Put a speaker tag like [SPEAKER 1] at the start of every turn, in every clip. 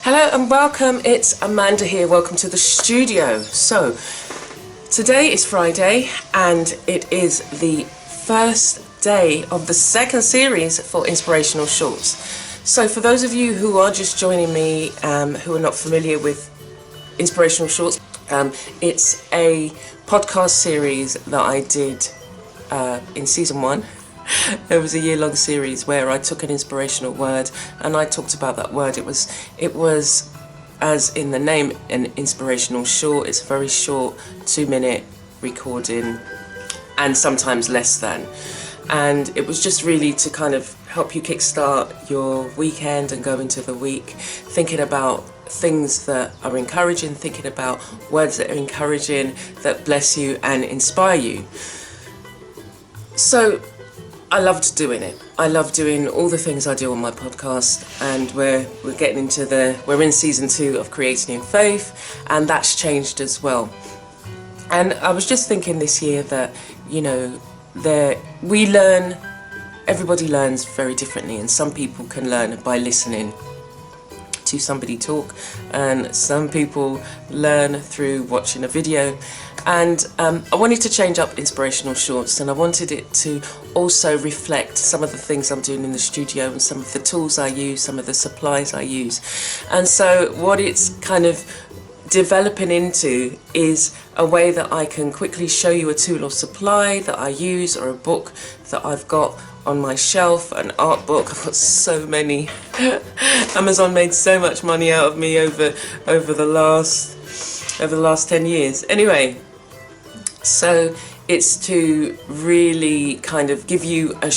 [SPEAKER 1] Hello and welcome, it's Amanda here, welcome to the studio. So, today is Friday and it is the first day of the second series for Inspirational Shorts. So for those of you who are just joining me, who are not familiar with Inspirational Shorts, it's a podcast series that I did in season 1. It was a year-long series where I took an inspirational word and I talked about that word. It was, as in the name, an inspirational short. It's a very short 2-minute recording and sometimes less than. And it was just really to kind of help you kickstart your weekend and go into the week thinking about things that are encouraging, thinking about words that are encouraging, that bless you and inspire you. So I loved doing it. I love doing all the things I do on my podcast, and we're in season 2 of Creating in Faith, and that's changed as well. And I was just thinking this year that, everybody learns very differently, and some people can learn by listening to somebody talk, and some people learn through watching a video. And I wanted to change up Inspirational Shorts, and I wanted it to also reflect some of the things I'm doing in the studio and some of the tools I use, some of the supplies I use. And so what it's kind of developing into is a way that I can quickly show you a tool or supply that I use, or a book that I've got on my shelf, an art book. I've got so many. Amazon made so much money out of me over the last 10 years. Anyway, so it's to really kind of give you a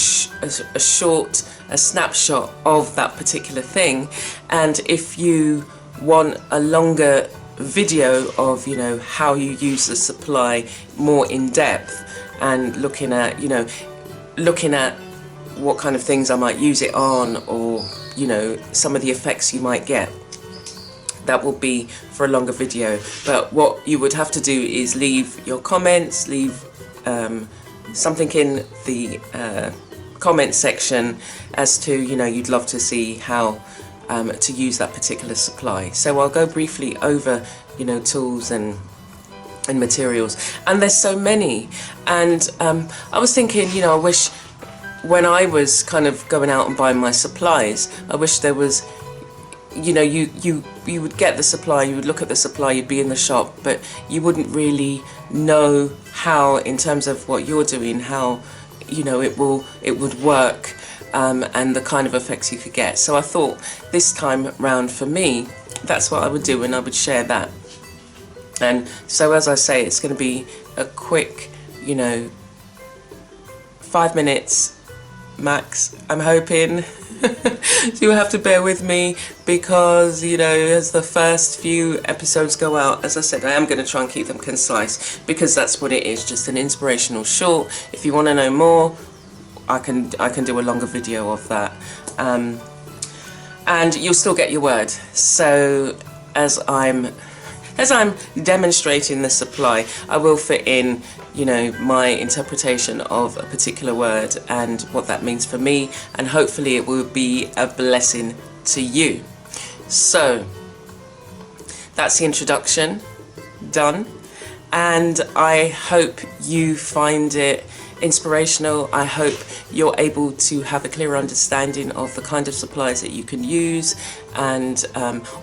[SPEAKER 1] snapshot of that particular thing. And if you want a longer video of, how you use the supply more in depth, and looking at what kind of things I might use it on, or, some of the effects you might get, that will be for a longer video. But what you would have to do is leave your comments, leave something in the comment section as to, you'd love to see how to use that particular supply. So I'll go briefly over, tools and materials. And there's so many. And I was thinking, I wish when I was kind of going out and buying my supplies, I wish there was, you would get the supply, you would look at the supply, you'd be in the shop, but you wouldn't really know how, in terms of what you're doing, how, it would work, and the kind of effects you could get. So I thought this time round for me, that's what I would do, and I would share that. And so, as I say, it's going to be a quick, 5 minutes max, I'm hoping. You'll have to bear with me because, as the first few episodes go out, as I said, I am going to try and keep them concise, because that's what it is, just an inspirational short. If you want to know more, I can do a longer video of that, and you'll still get your word. So as I'm demonstrating the supply, I will fit in, my interpretation of a particular word and what that means for me, and hopefully it will be a blessing to you. So that's the introduction done, and I hope you find it inspirational. I hope you're able to have a clear understanding of the kind of supplies that you can use, and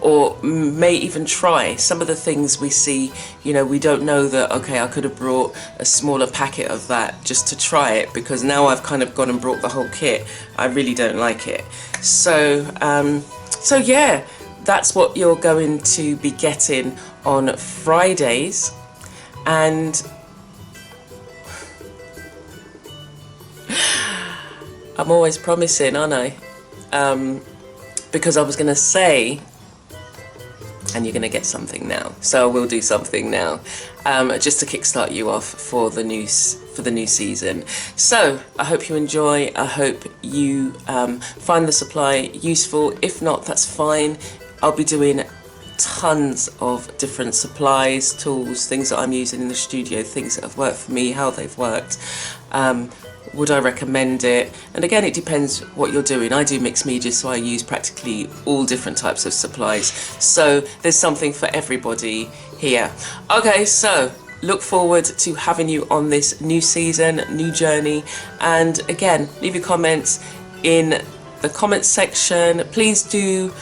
[SPEAKER 1] or may even try some of the things we see. We don't know that, okay, I could have brought a smaller packet of that just to try it, because now I've kind of gone and brought the whole kit. I really don't like it. So yeah, that's what you're going to be getting on Fridays. And I'm always promising, aren't I? Because I was going to say, and you're going to get something now. So I will do something now, just to kickstart you off for the new season. So I hope you enjoy. I hope you find the supply useful. If not, that's fine. I'll be doing tons of different supplies, tools, things that I'm using in the studio, things that have worked for me, how they've worked. Would I recommend it? And again, it depends what you're doing. I do mixed media, so I use practically all different types of supplies. So there's something for everybody here. Okay, so look forward to having you on this new season, new journey. And again, leave your comments in the comments section. Please do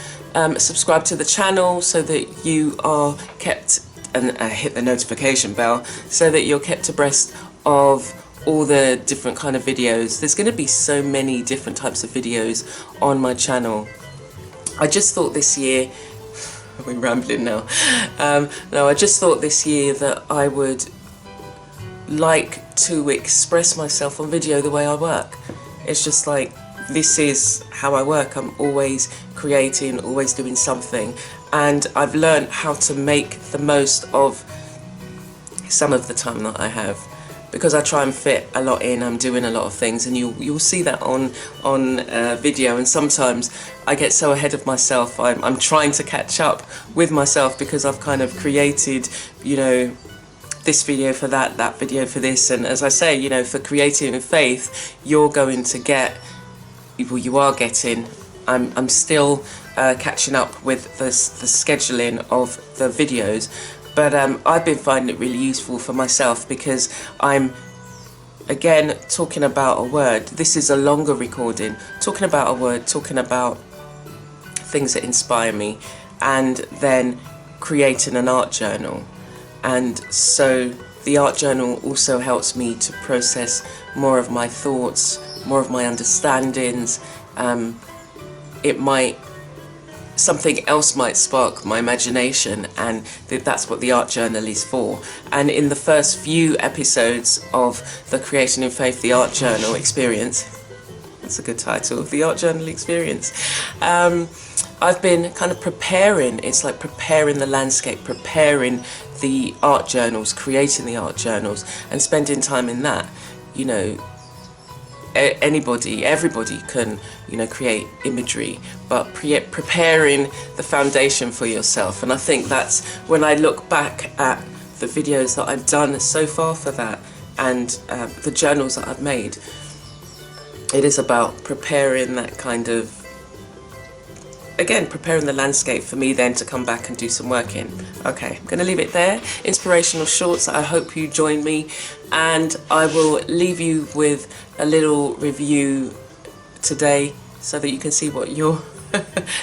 [SPEAKER 1] subscribe to the channel so that you are kept, and hit the notification bell so that you're kept abreast of all the different kind of videos. There's going to be so many different types of videos on my channel. I just thought this year, we're rambling now. No, I just thought this year that I would like to express myself on video the way I work. It's just like, this is how I work. I'm always creating, always doing something, and I've learned how to make the most of some of the time that I have, because I try and fit a lot in. I'm doing a lot of things, and you'll see that on video. And sometimes I get so ahead of myself. I'm trying to catch up with myself because I've kind of created, you know, this video for that video for this. And as I say, you know, for Creative in Faith, you're going to get, well, you are getting, I'm still catching up with the scheduling of the videos, but I've been finding it really useful for myself because I'm, again, talking about a word. This is a longer recording, talking about a word, talking about things that inspire me, and then creating an art journal. And so the art journal also helps me to process more of my thoughts, more of my understandings. Something else might spark my imagination, and that's what the art journal is for. And in the first few episodes of the Creating in Faith, the art journal experience, that's a good title, the art journal experience, I've been kind of preparing, it's like preparing the landscape, preparing the art journals, creating the art journals, and spending time in that. You know, everybody can, you know, create imagery, but preparing the foundation for yourself. And I think that's when I look back at the videos that I've done so far for that, and the journals that I've made, it is about preparing that kind of, again, preparing the landscape for me then to come back and do some work in. Okay, I'm going to leave it there. Inspirational shorts. I hope you join me, and I will leave you with a little review today so that you can see what you're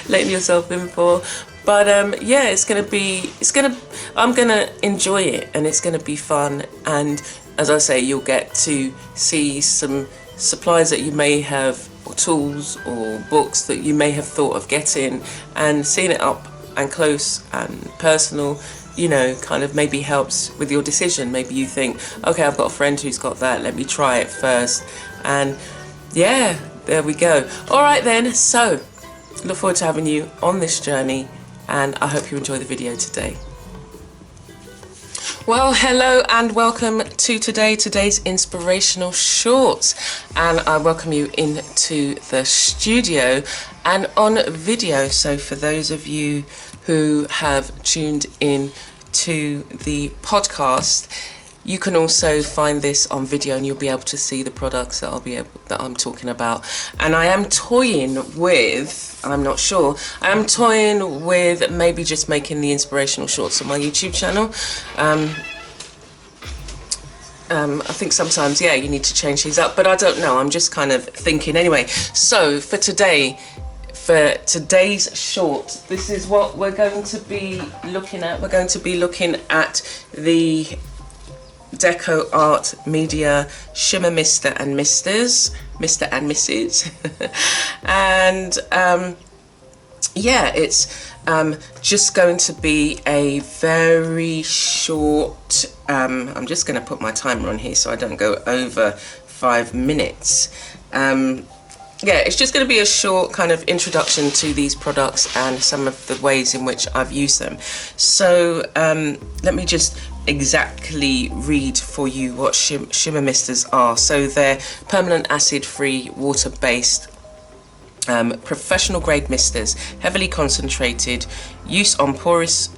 [SPEAKER 1] letting yourself in for. But yeah, I'm gonna enjoy it, and it's gonna be fun. And as I say, you'll get to see some supplies that you may have, or tools or books that you may have thought of getting, and seeing it up and close and personal, you know, kind of maybe helps with your decision. Maybe you think, okay, I've got a friend who's got that, let me try it first. And yeah, there we go. All right then, so look forward to having you on this journey, and I hope you enjoy the video today. Well, hello and welcome to today's inspirational shorts, and I welcome you into the studio and on video. So for those of you who have tuned in to the podcast, you can also find this on video, and you'll be able to see the products that I'm talking about. And I am toying with, I'm not sure, I am toying with maybe just making the inspirational shorts on my YouTube channel. I think sometimes, yeah, you need to change these up, but I don't know. I'm just kind of thinking anyway. So for today's short, this is what we're going to be looking at. We're going to be looking at the Decoart Media Shimmer Mr. and Misters, Mr. and Mrs. And yeah, it's just going to be a very short, I'm just going to put my timer on here so I don't go over 5 minutes. Yeah, it's just going to be a short kind of introduction to these products and some of the ways in which I've used them. So let me just exactly read for you what Shimmer Misters are. So they're permanent acid-free, water-based professional grade misters, heavily concentrated, use on porous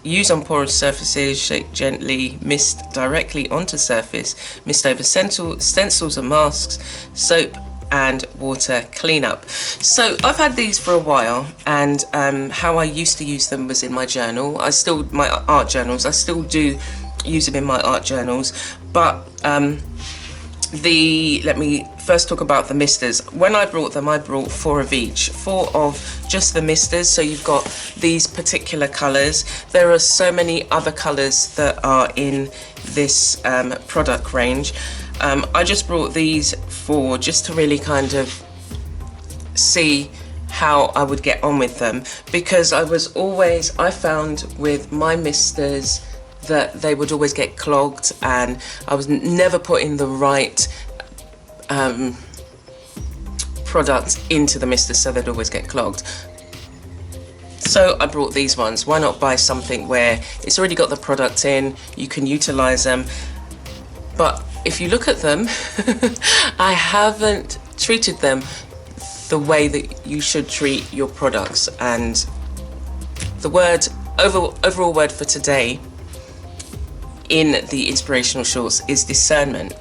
[SPEAKER 1] surfaces, shake gently, mist directly onto surface, mist over stencils and masks, soap and water cleanup. So I've had these for a while, and how I used to use them was in my journal. My art journals, I still do use them in my art journals, but let me first talk about the misters. When I brought them, I brought 4 of each, 4 of just the misters. So you've got these particular colours. There are so many other colours that are in this product range. I just brought these 4 just to really kind of see how I would get on with them, because I found with my misters that they would always get clogged, and I was never putting the right product into the misters, so they'd always get clogged. So I brought these ones. Why not buy something where it's already got the product in, you can utilize them? But if you look at them, I haven't treated them the way that you should treat your products. And the overall word for today in the inspirational shorts is discernment.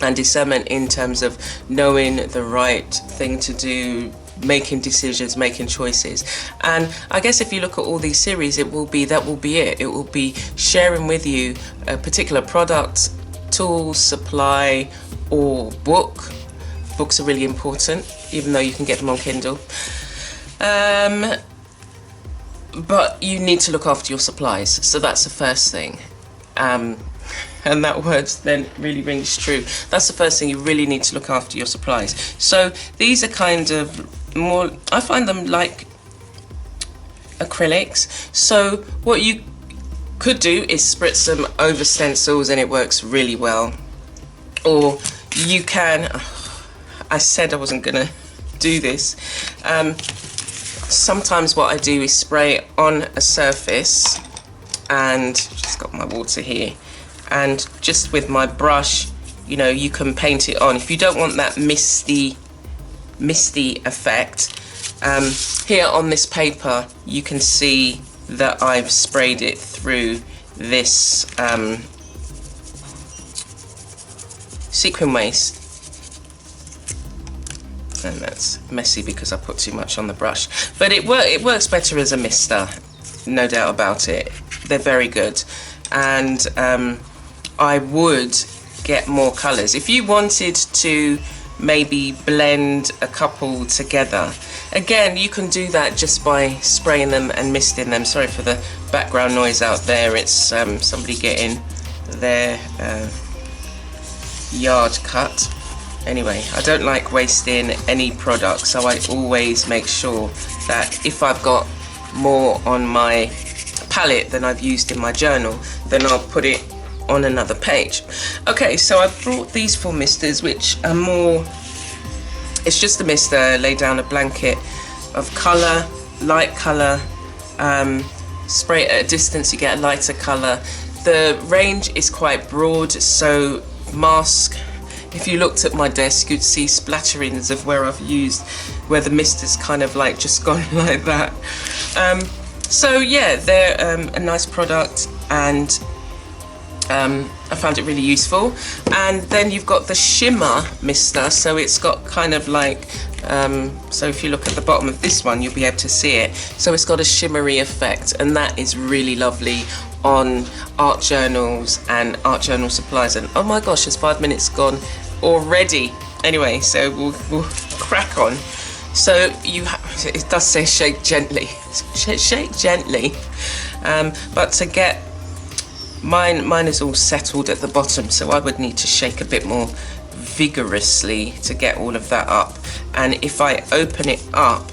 [SPEAKER 1] And discernment in terms of knowing the right thing to do, making decisions, making choices. And I guess if you look at all these series, that will be it. It will be sharing with you a particular product, tool, supply, or book. Books are really important, even though you can get them on Kindle. But you need to look after your supplies. So that's the first thing. And that word then really rings true. That's the first thing, you really need to look after your supplies. So these are kind of more, I find them like acrylics. So what you could do is spritz them over stencils and it works really well. Or you can, I said I wasn't gonna do this. Sometimes what I do is spray on a surface, and just got my water here, and just with my brush, you know, you can paint it on if you don't want that misty effect. Here on this paper you can see that I've sprayed it through this sequin waste, and that's messy because I put too much on the brush, but it works better as a mister, no doubt about it. They're very good, and I would get more colours. If you wanted to maybe blend a couple together, again, you can do that just by spraying them and misting them. Sorry for the background noise out there, it's somebody getting their yard cut. Anyway, I don't like wasting any product, so I always make sure that if I've got more on my palette than I've used in my journal, then I'll put it on another page. Okay, so I brought these 4 misters, which are more, it's just a mister, lay down a blanket of colour, light colour, spray it at a distance, you get a lighter colour. The range is quite broad, so mask, if you looked at my desk, you'd see splatterings of where I've used, where the mister's kind of like just gone like that. So yeah, they're a nice product, and I found it really useful. And then you've got the shimmer mister, so it's got kind of like, so if you look at the bottom of this one, you'll be able to see it. So it's got a shimmery effect, and that is really lovely on art journals and art journal supplies. And oh my gosh, there's 5 minutes gone already. Anyway, so we'll crack on. So it does say shake gently, shake gently, but to get mine is all settled at the bottom, so I would need to shake a bit more vigorously to get all of that up. And if I open it up,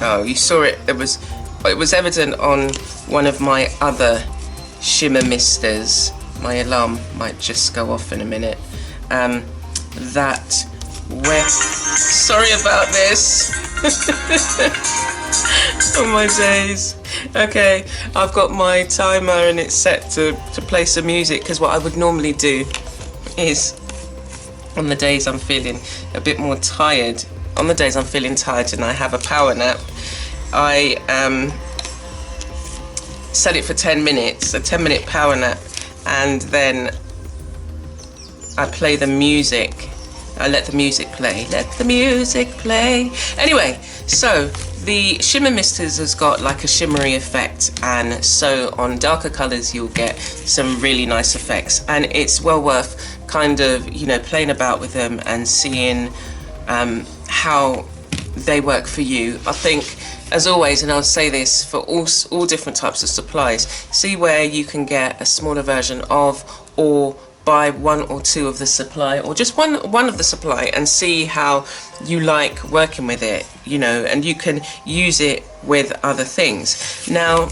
[SPEAKER 1] oh, you saw it, it was evident on one of my other shimmer misters. My alarm might just go off in a minute. Sorry about this. Oh my days. Okay, I've got my timer and it's set to play some music, because what I would normally do is, on the days I'm feeling a bit more tired, on the days I'm feeling tired and I have a power nap, I set it for 10 minutes, a 10-minute power nap, and then I play the music. I let the music play. Let the music play. Anyway, so the Shimmer Misters has got like a shimmery effect, and so on darker colours you'll get some really nice effects, and it's well worth kind of, you know, playing about with them and seeing how they work for you. I think, as always, and I'll say this for all different types of supplies, see where you can get a smaller version of, or buy one or two of the supply, or just one of the supply, and see how you like working with it, you know, and you can use it with other things. Now,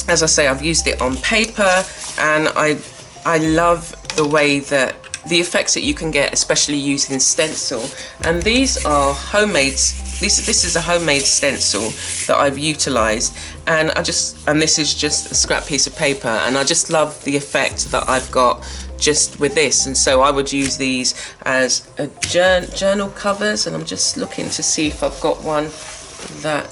[SPEAKER 1] as I say, I've used it on paper, and I love the way that the effects that you can get, especially using stencil. And these are homemade. This is a homemade stencil that I've utilised, and this is just a scrap piece of paper, and I just love the effect that I've got just with this. And so I would use these as a journal covers, and I'm just looking to see if I've got one that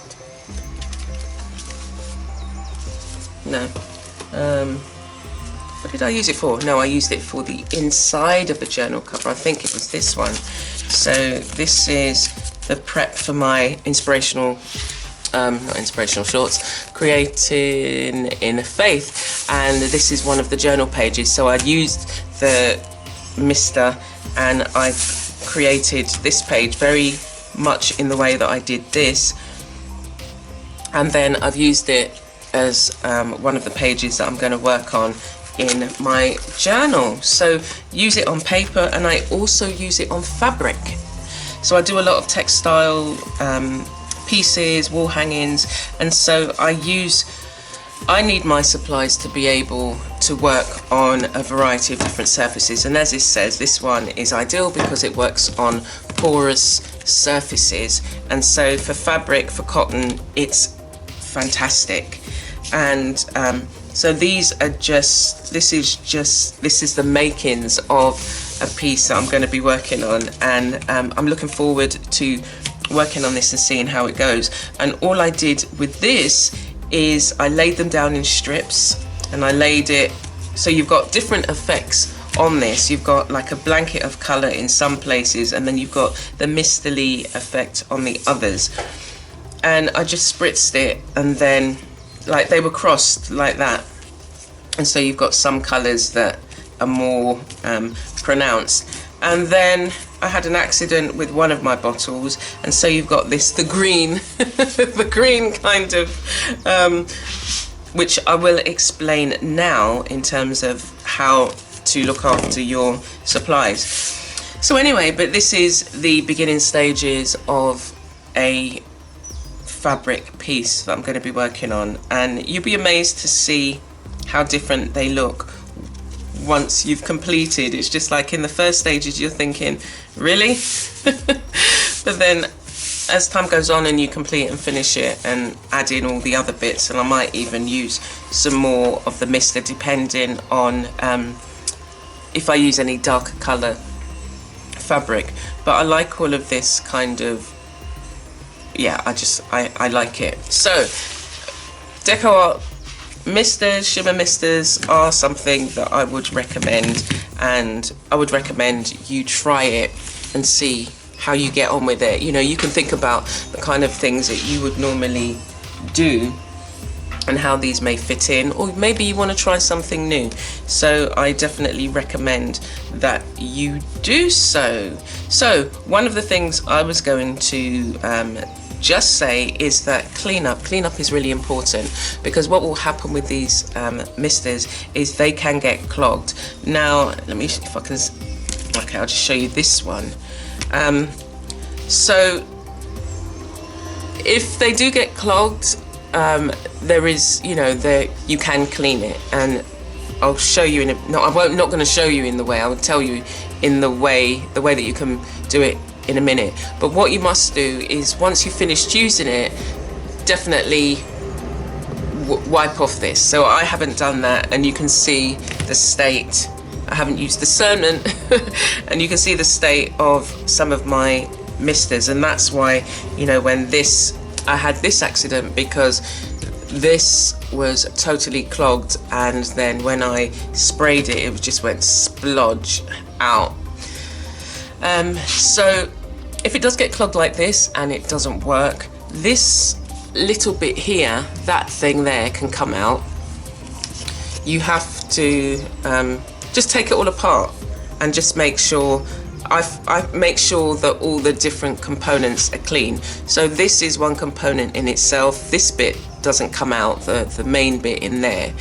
[SPEAKER 1] what did I use it for? No, I used it for the inside of the journal cover. I think it was this one. So this is the prep for my inspirational, not inspirational shorts, Creating in Faith, and this is one of the journal pages. So I used the mister, and I've created this page very much in the way that I did this, and then I've used it as one of the pages that I'm going to work on in my journal. So use it on paper, and I also use it on fabric. So I do a lot of textile pieces, wall hangings, and so I need my supplies to be able to work on a variety of different surfaces. And as it says, this one is ideal because it works on porous surfaces, and so for fabric, for cotton, it's fantastic. And so these are this is the makings of a piece that I'm going to be working on, and I'm looking forward to working on this and seeing how it goes. And all I did with this is I laid them down in strips, and I laid it so you've got different effects on this. You've got like a blanket of colour in some places, and then you've got the mistily effect on the others. And I just spritzed it, and then like they were crossed like that, and so you've got some colours that are more pronounced. And then I had an accident with one of my bottles, and so you've got the green the green kind of which I will explain now in terms of how to look after your supplies. So anyway, but this is the beginning stages of a fabric piece that I'm going to be working on, and you'll be amazed to see how different they look once you've completed. It's just like in the first stages you're thinking, really? But then as time goes on and you complete and finish it and add in all the other bits, and I might even use some more of the mister depending on if I use any darker colour fabric. But I like all of this kind of, yeah, I like it. So Decoart Shimmer Misters are something that I would recommend, and I would recommend you try it and see how you get on with it. You know, you can think about the kind of things that you would normally do and how these may fit in, or maybe you want to try something new. So I definitely recommend that you do so. So one of the things I was going to just say is that cleanup is really important, because what will happen with these misters is they can get clogged. Now let me, if I can, okay, I'll just show you this one. So if they do get clogged, there is, you know, you can clean it, and I'll show you in a, no, I'm not going to show you in the way, I will tell you in the way that you can do it in a minute. But what you must do is, once you've finished using it, definitely wipe off this. So I haven't done that, and you can see the state. I haven't used discernment and you can see the state of some of my misters, and that's why, you know, when I had this accident, because this was totally clogged, and then when I sprayed it, it just went splodge out. So if it does get clogged like this and it doesn't work, this little bit here, that thing there, can come out. You have to just take it all apart and just make sure I make sure that all the different components are clean. So this is one component in itself. This bit doesn't come out, the main bit in there.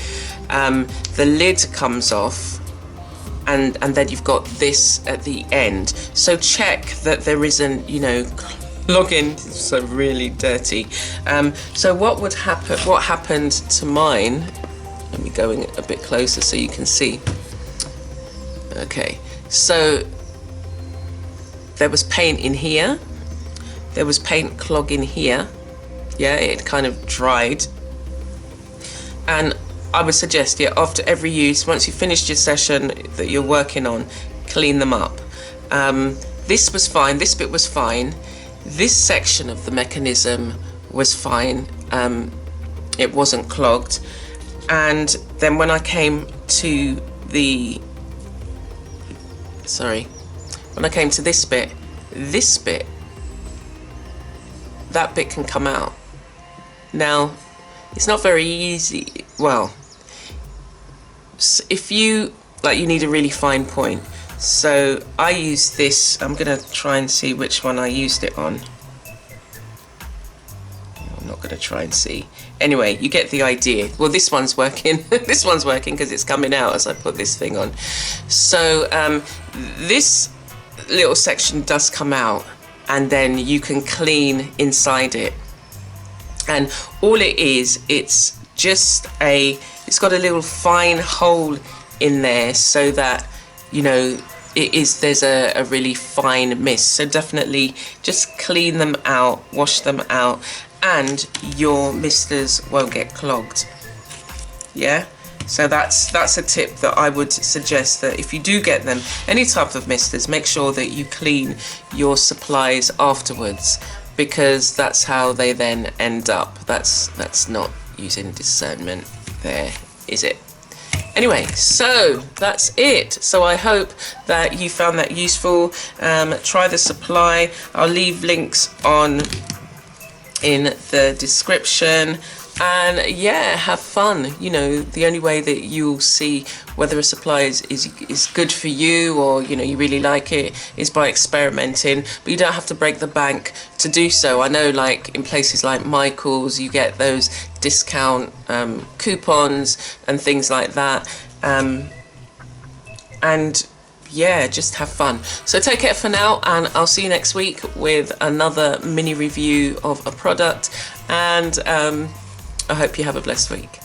[SPEAKER 1] The lid comes off, and then you've got this at the end. So check that there isn't, you know, clogging. So really dirty. So what happened to mine? Let me go in a bit closer so you can see. Okay, so there was paint in here, there was paint clog in here, yeah, it kind of dried. And I would suggest, yeah, after every use, once you've finished your session that you're working on, clean them up. This was fine, this bit was fine, this section of the mechanism was fine, it wasn't clogged. And then when I came to when I came to this bit, that bit can come out. Now, it's not very easy. Well, if you need a really fine point. So I use this. I'm gonna try and see which one I used it on. I'm not gonna try and see. Anyway, you get the idea. Well, this one's working. This one's working because it's coming out as I put this thing on. So this little section does come out, and then you can clean inside it. And all it is, it's got a little fine hole in there so that, you know, there's a really fine mist. So definitely just clean them out, wash them out, and your misters won't get clogged. Yeah, so that's a tip that I would suggest, that if you do get them, any type of misters, make sure that you clean your supplies afterwards, because that's how they then end up. That's not using discernment there, is it? Anyway, so that's it. So I hope that you found that useful. Try the supply. I'll leave links in the description, and yeah, have fun. You know, the only way that you'll see whether a supply is good for you, or, you know, you really like it, is by experimenting. But you don't have to break the bank to do so. I know, like in places like Michael's, you get those discount coupons and things like that, and yeah, just have fun. So take care for now, and I'll see you next week with another mini review of a product, and I hope you have a blessed week.